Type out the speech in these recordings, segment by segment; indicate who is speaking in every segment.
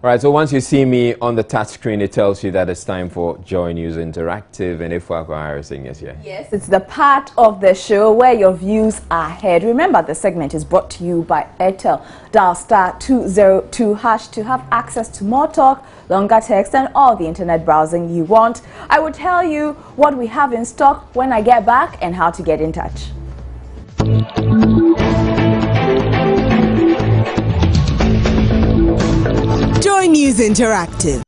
Speaker 1: All right, so once you see me on the touch screen, it tells you that it's time for Joy News Interactive. And if we're yes, yeah.
Speaker 2: Yes, it's the part of the show where your views are heard. Remember, the segment is brought to you by Airtel. Dial *202# to have access to more talk, longer text, and all the internet browsing you want. I will tell you what we have in stock when I get back and how to get in touch.
Speaker 3: Joy News Interactive.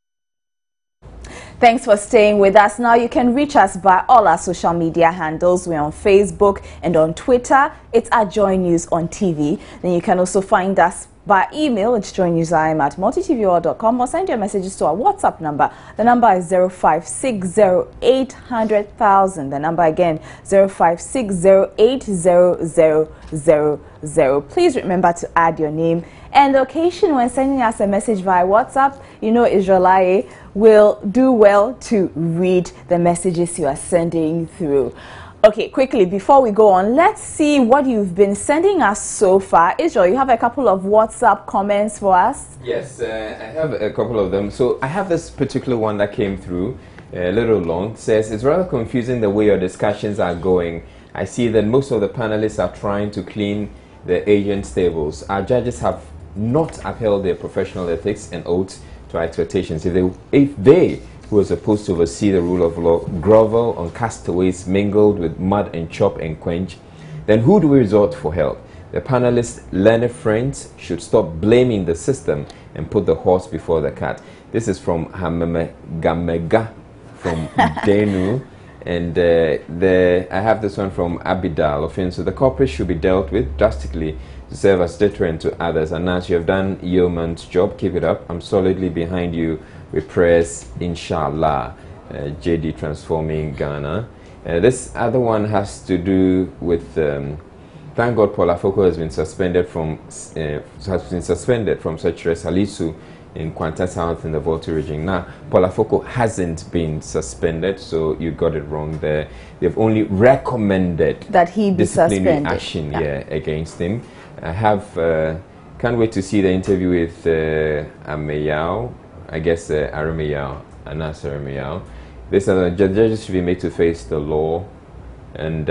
Speaker 2: Thanks for staying with us. Now you can reach us by all our social media handles. We're on Facebook and on Twitter. It's at Joy News on TV. Then you can also find us by email. It's joynewsim@multitvworld.com, or send your messages to our WhatsApp number. The number is 0560800000. The number again 0560800000. Please remember to add your name and location when sending us a message via WhatsApp. You know Israeli will do well to read the messages you are sending through. Okay, quickly, before we go on, let's see what you've been sending us so far. Israel, you have a couple of WhatsApp comments for us?
Speaker 1: Yes, I have a couple of them. So I have this particular one that came through, a little long. It says, it's rather confusing the way your discussions are going. I see that most of the panelists are trying to clean the agents' tables. Our judges have not upheld their professional ethics and oaths to our expectations. If they who are supposed to oversee the rule of law grovel on castaways mingled with mud and chop and quench, then who do we resort for help? The panelists' learned friends should stop blaming the system and put the horse before the cart. This is from Hamegamega from Denu. And I have this one from Abidal of So the culprits should be dealt with drastically to serve as deterrent to others. And as you have done yeoman's job, keep it up. I'm solidly behind you with prayers, inshallah. JD Transforming Ghana. This other one has to do with thank God Paul Afoko has been suspended from Secretary Salisu in Kwanta South in the Volta region. Now, Paul Afoko hasn't been suspended, so you got it wrong there. They've only recommended
Speaker 2: that he be
Speaker 1: disciplinary
Speaker 2: suspended.
Speaker 1: action against him. I have can't wait to see the interview with Ameyao. I guess Arameyao, Anas Arameyao. This other judges should be made to face the law, and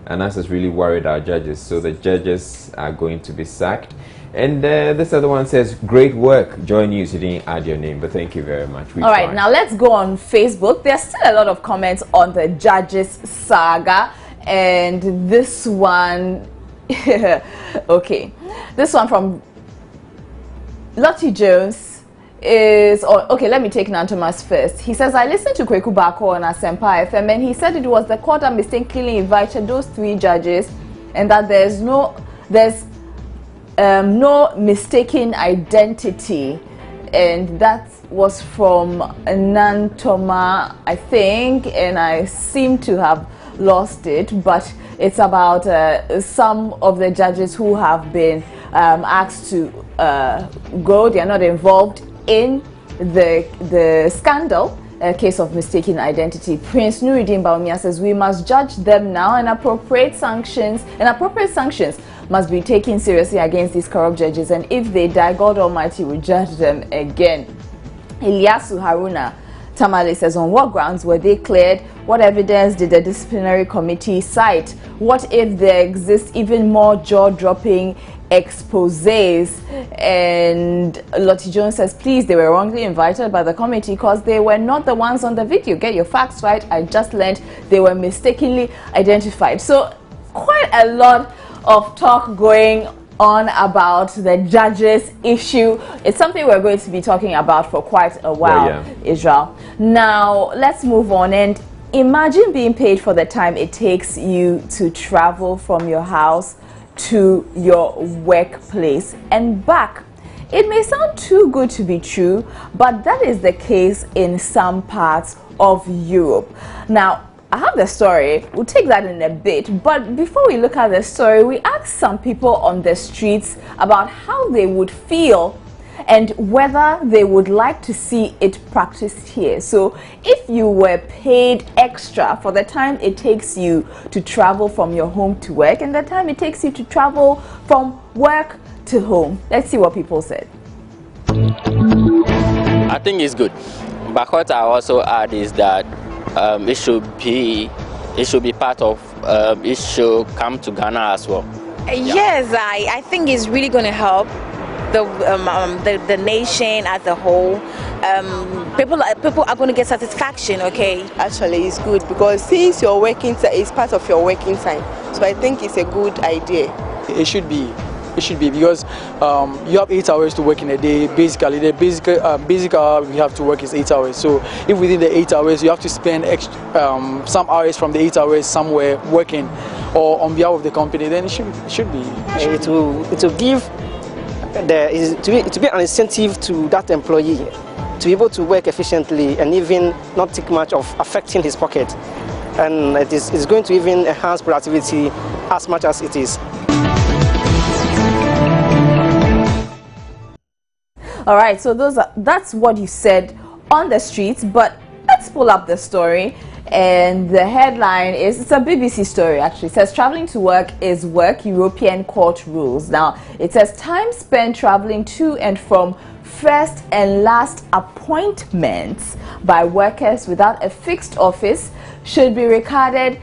Speaker 1: Anas is really worried our judges, so the judges are going to be sacked. And this other one says, great work, Joy News. You didn't add your name, but thank you very much.
Speaker 2: All right, now let's go on Facebook. There's still a lot of comments on the judges saga, and this one, okay, this one from Lottie Jones is, okay, let me take Nantomas first. He says, I listened to Kweku Bako on Asempa FM, and he said it was the court that mistakenly invited those 3 judges, and that there's no mistaken identity, and that was from Nantoma, I think, and I seem to have lost it, but it's about some of the judges who have been asked to go. They are not involved in the scandal, case of mistaken identity. Prince Nuruddin Baumia says we must judge them now, and appropriate sanctions must be taken seriously against these corrupt judges, and if they die, God Almighty will judge them again. Ilyasu Haruna Tamale says, on what grounds were they cleared? What evidence did the disciplinary committee cite? What if there exists even more jaw-dropping exposés? And Lottie Jones says, please, they were wrongly invited by the committee because they were not the ones on the video. Get your facts right. I just learned they were mistakenly identified. So quite a lot of talk going on about the judges issue. It's something we're going to be talking about for quite a while, Israel. Now let's move on, and imagine being paid for the time it takes you to travel from your house to your workplace and back. It may sound too good to be true, but that is the case in some parts of Europe. Now, I have the story. We'll take that in a bit. But before we look at the story, we asked some people on the streets about how they would feel and whether they would like to see it practiced here. So if you were paid extra for the time it takes you to travel from your home to work and the time it takes you to travel from work to home, let's see what people said.
Speaker 4: I think it's good, but what I also add is that it should be part of it should come to Ghana as well.
Speaker 5: Yes, I think it's really going to help the nation as a whole. People are going to get satisfaction. Okay,
Speaker 6: actually it's good because since your working time is part of your working time, so I think it's a good idea.
Speaker 7: It should be because you have 8 hours to work in a day. Basically the basic hour we have to work is 8 hours. So if within the 8 hours you have to spend some hours from the 8 hours somewhere working or on behalf of the company, then it should be.
Speaker 8: It will give to be an incentive to that employee to be able to work efficiently and even not take much of affecting his pocket, and it's going to even enhance productivity as much as it is.
Speaker 2: All right, so that's what you said on the streets, but let's pull up the story. And the headline is, it's a BBC story actually. It says traveling to work is work, European court rules. Now it says time spent traveling to and from first and last appointments by workers without a fixed office should be regarded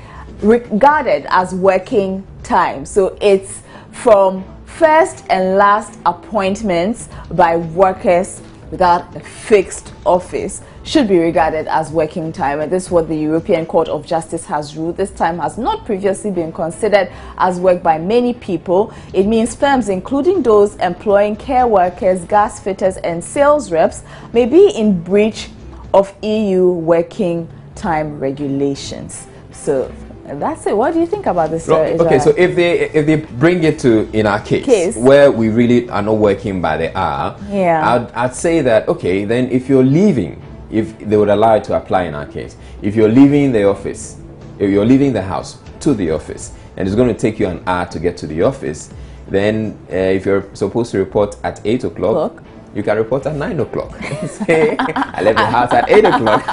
Speaker 2: as working time. So it's from first and last appointments by workers without a fixed office should be regarded as working time, and this is what the European Court of Justice has ruled. This time has not previously been considered as work by many people. It means firms, including those employing care workers, gas fitters and sales reps, may be in breach of EU working time regulations. So that's it. What do you think about this?
Speaker 1: Okay, so if they bring it to, in our case where we really are not working by the hour,
Speaker 2: yeah,
Speaker 1: I'd say that, okay, then if you're leaving, if they would allow it to apply in our case, if you're leaving the office, if you're leaving the house to the office, and it's going to take you an hour to get to the office, then if you're supposed to report at 8 o'clock, you can report at 9 o'clock. Say, I left the house at 8 o'clock.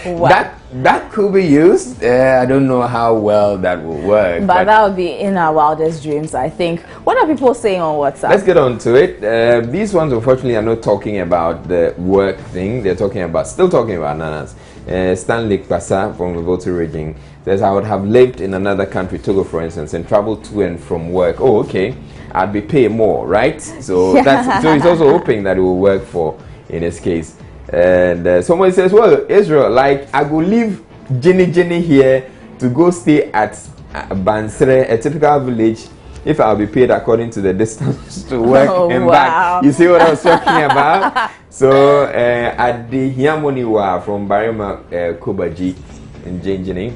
Speaker 2: Wow.
Speaker 1: That could be used. I don't know how well that will work.
Speaker 2: But that would be in our wildest dreams, I think. What are people saying on WhatsApp?
Speaker 1: Let's get on to it. These ones, unfortunately, are not talking about the work thing. They're still talking about nanas. Stanley Kwasa from the Votu region says, I would have lived in another country, Togo for instance, and traveled to and from work. Oh, okay. I'd be paid more, right? So so he's also hoping that it will work for in his case. And someone says, well, Israel, like, I will leave Jenny here to go stay at Bansere, a typical village, if I'll be paid according to the distance to work and back. You see what I was talking about? So at the Hiamoniwa from Barima Kobaji in Jenny.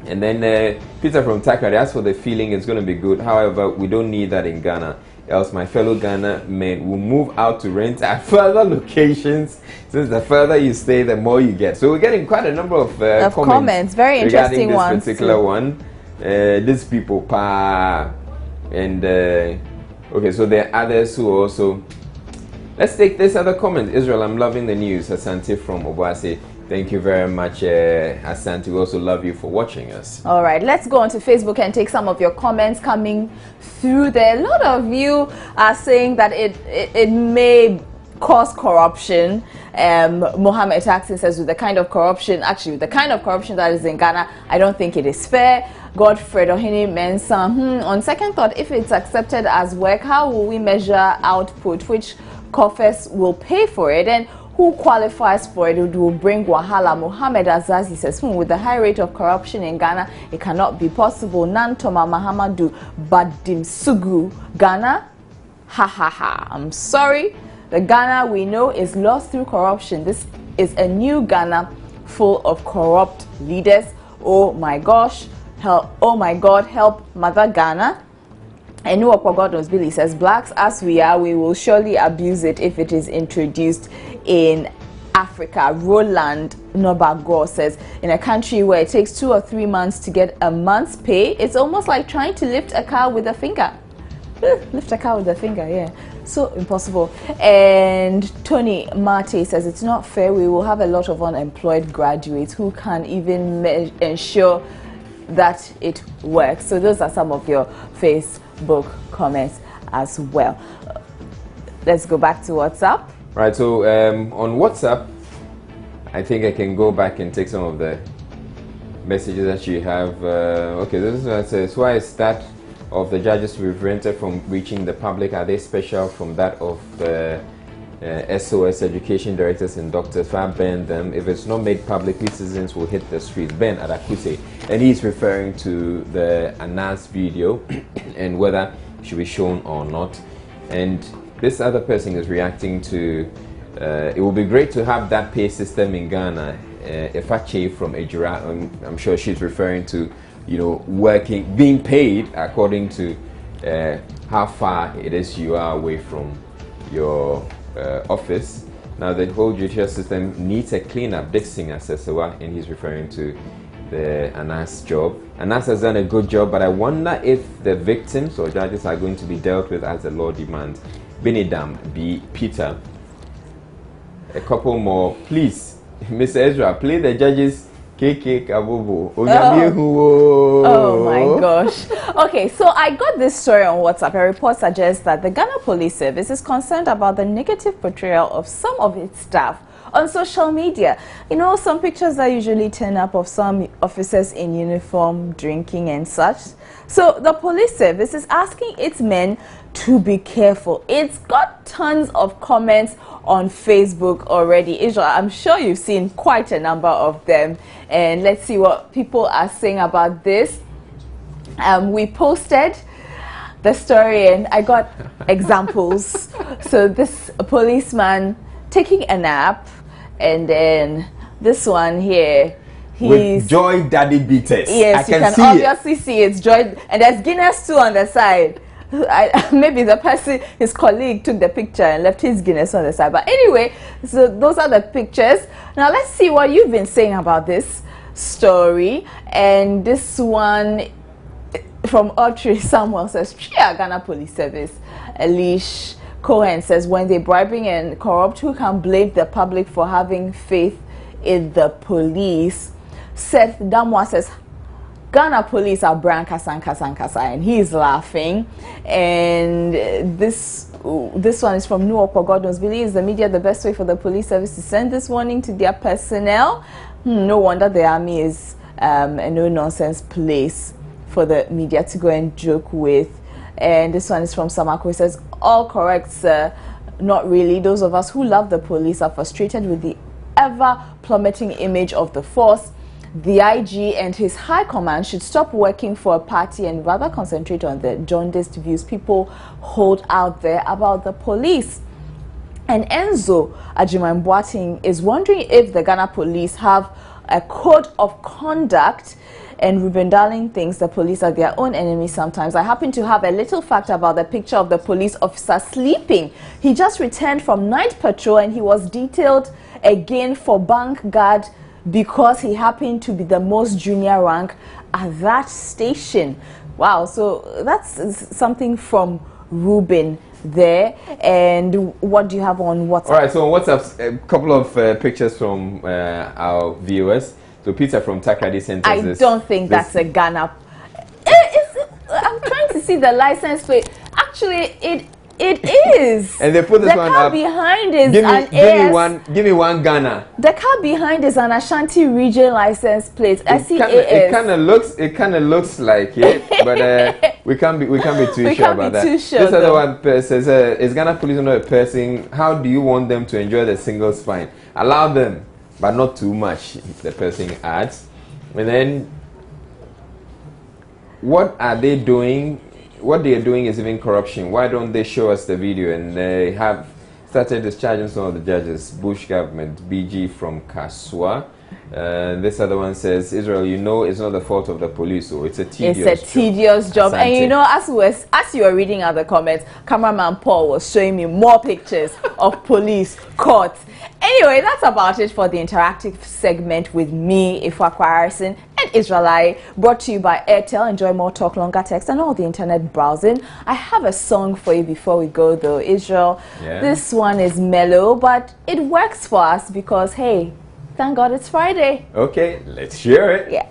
Speaker 1: And then Peter from Takari, as for the feeling, it's going to be good. However, we don't need that in Ghana. Else my fellow Ghana men will move out to rent at further locations, since the further you stay, the more you get. So we're getting quite a number of comments,
Speaker 2: very interesting
Speaker 1: regarding
Speaker 2: ones
Speaker 1: this particular one. These people, and okay, so there are others who also. Let's take this other comment. Israel, I'm loving the news. Asante from Obuasi. Thank you very much, Asante. We also love you for watching us.
Speaker 2: All right, let's go on to Facebook and take some of your comments coming through there. A lot of you are saying that it may cause corruption. Mohammed Taxi says, with the kind of corruption that is in Ghana, I don't think it is fair. Godfred Ohini Mensa, on second thought, if it's accepted as work, how will we measure output? Which coffers will pay for it? And who qualifies for it? It will bring wahala. Mohammed Azazi says, with the high rate of corruption in Ghana, it cannot be possible. Nantoma Mahamadu Badimsugu, Ghana? Ha ha ha. I'm sorry. The Ghana we know is lost through corruption. This is a new Ghana full of corrupt leaders. Oh my gosh. Help. Oh my God. Help Mother Ghana. And God Billy says, blacks as we are, we will surely abuse it if it is introduced in Africa. Roland Nobago says, in a country where it takes 2 or 3 months to get a month's pay, it's almost like trying to lift a car with a finger. Lift a car with a finger, yeah. So impossible. And Tony Mate says, it's not fair. We will have a lot of unemployed graduates who can't even ensure that it works. So those are some of your Facebook comments as well. let's go back to WhatsApp.
Speaker 1: Right, so on WhatsApp, I think I can go back and take some of the messages that you have. Okay, this is what it says. Why is that of the judges we've rented from reaching the public? Are they special from that of the SOS education directors and doctors? Why ban them? If it's not made public, we citizens will hit the streets. Ben Adakuse, and he's referring to the Anas video and whether it should be shown or not. And this other person is reacting to it would be great to have that pay system in Ghana. Efache from Ejira, I'm sure she's referring to, you know, working, being paid according to how far it is you are away from your office. Now the whole judicial system needs a cleanup. Dixon Asesewa, and he's referring to the Anas job. Anas has done a good job, but I wonder if the victims or judges are going to be dealt with as the law demands. Benidam B. Peter. A couple more, please. Mr. Ezra, play the judges KK Kabobo.
Speaker 2: Oh my gosh. Okay, so I got this story on WhatsApp. A report suggests that the Ghana Police Service is concerned about the negative portrayal of some of its staff on social media. You know, some pictures that usually turn up of some officers in uniform drinking and such. So the police service is asking its men to be careful. It's got tons of comments on Facebook already. Israel, I'm sure you've seen quite a number of them, and let's see what people are saying about this. We posted the story and I got examples. So this policeman taking a nap, and then this one here, he's
Speaker 1: with Joy Daddy Beaters.
Speaker 2: Yes, you can obviously see it's Joy, and there's Guinness too on the side. Maybe the person, his colleague, took the picture and left his Guinness on the side. But anyway, so those are the pictures. Now let's see what you've been saying about this story. And this one from Audrey Samuel says, Chia Ghana Police Service. Elish Cohen says, when they bribing and corrupt, who can blame the public for having faith in the police? Seth Damwa says, Ghana police are brand kasa, and he is laughing. And this one is from Nuopo. God knows, believes the media the best way for the police service to send this warning to their personnel. No wonder the army is a no-nonsense place for the media to go and joke with. And this one is from Samako. It says, all correct, sir. Not really. Those of us who love the police are frustrated with the ever plummeting image of the force. The IG and his high command should stop working for a party and rather concentrate on the jaundiced views people hold out there about the police. And Enzo Ajimambuating is wondering if the Ghana police have a code of conduct. And Ruben Darling thinks the police are their own enemy sometimes. I happen to have a little fact about the picture of the police officer sleeping. He just returned from night patrol and he was detailed again for bank guard because he happened to be the most junior rank at that station. Wow, so that's something from Ruben there. And what do you have on WhatsApp? All
Speaker 1: right, so on WhatsApp, a couple of pictures from our viewers. So Peter from Takrady sent us
Speaker 2: this. I don't think that's a Ghana. I'm trying to see the license plate. Actually, it is.
Speaker 1: And they put this one up.
Speaker 2: The car behind is
Speaker 1: give me one Ghana.
Speaker 2: The car behind is an Ashanti region license plate. I see AS.
Speaker 1: It kind of looks like it, but we can't be too sure about that. This other one says, is Ghana police not a person? How do you want them to enjoy the single spine? Allow them, but not too much, the person adds. And then, what are they doing? What they are doing is even corruption. Why don't they show us the video? And they have started discharging some of the judges. Bush government, BG from Kaswa. This other one says, Israel, you know it's not the fault of the police, so it's a tedious
Speaker 2: job. And you know, as you were reading out the comments, cameraman Paul was showing me more pictures of police courts. Anyway, that's about it for the interactive segment with me, Ifwa Harrison, and Israelite, brought to you by Airtel. Enjoy more talk, longer text, and all the internet browsing. I have a song for you before we go, though, Israel. Yeah. This one is mellow, but it works for us because, hey, thank God it's Friday.
Speaker 1: Okay, let's hear it.
Speaker 2: Yeah.